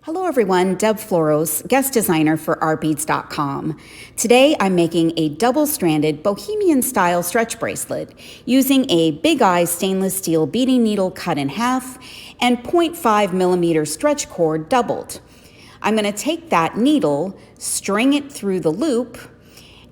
Hello everyone, Deb Floros, guest designer for ourbeads.com. Today I'm making a double-stranded bohemian style stretch bracelet using a Big Eye stainless steel beading needle cut in half and 0.5 millimeter stretch cord doubled. I'm going to take that needle, string it through the loop,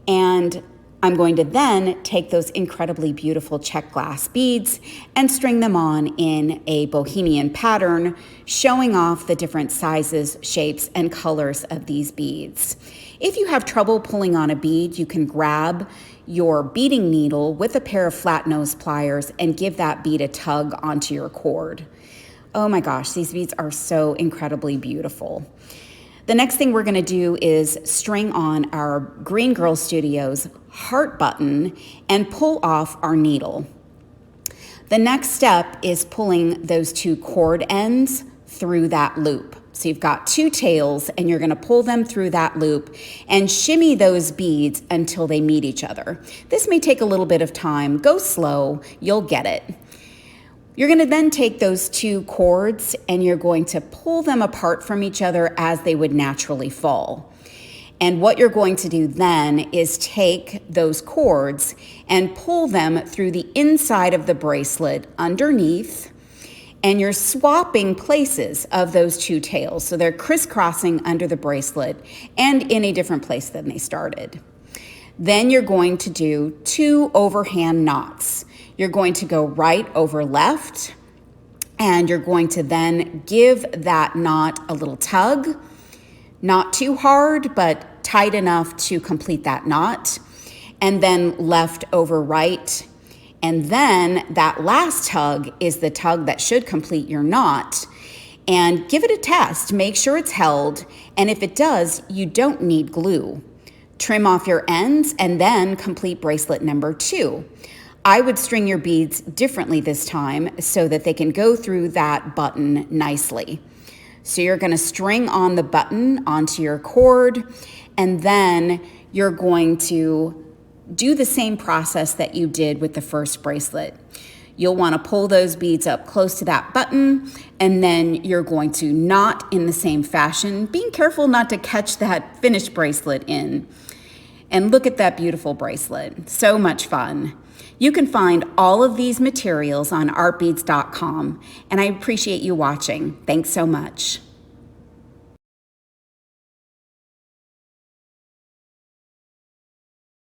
and I'm going to then take those incredibly beautiful check glass beads and string them on in a bohemian pattern, showing off the different sizes, shapes, and colors of these beads. If you have trouble pulling on a bead, you can grab your beading needle with a pair of flat nose pliers and give that bead a tug onto your cord. Oh my gosh, these beads are so incredibly beautiful. The next thing we're going to do is string on our Green Girl Studios heart button and pull off our needle. The next step is pulling those two cord ends through that loop. So you've got two tails and you're going to pull them through that loop and shimmy those beads until they meet each other. This may take a little bit of time. Go slow, you'll get it. You're going to then take those two cords and you're going to pull them apart from each other as they would naturally fall. And what you're going to do then is take those cords and pull them through the inside of the bracelet underneath, and you're swapping places of those two tails. So they're crisscrossing under the bracelet and in a different place than they started. Then you're going to do two overhand knots. You're going to go right over left, and you're going to then give that knot a little tug, not too hard, but tight enough to complete that knot, and then left over right. And then that last tug is the tug that should complete your knot. And give it a test, make sure it's held, and if it does, you don't need glue. Trim off your ends and then complete bracelet number 2. I would string your beads differently this time so that they can go through that button nicely. So you're going to string on the button onto your cord, and then you're going to do the same process that you did with the first bracelet. You'll want to pull those beads up close to that button, and then you're going to knot in the same fashion, being careful not to catch that finished bracelet in. And look at that beautiful bracelet. So much fun. You can find all of these materials on ourbeads.com, and I appreciate you watching. Thanks so much.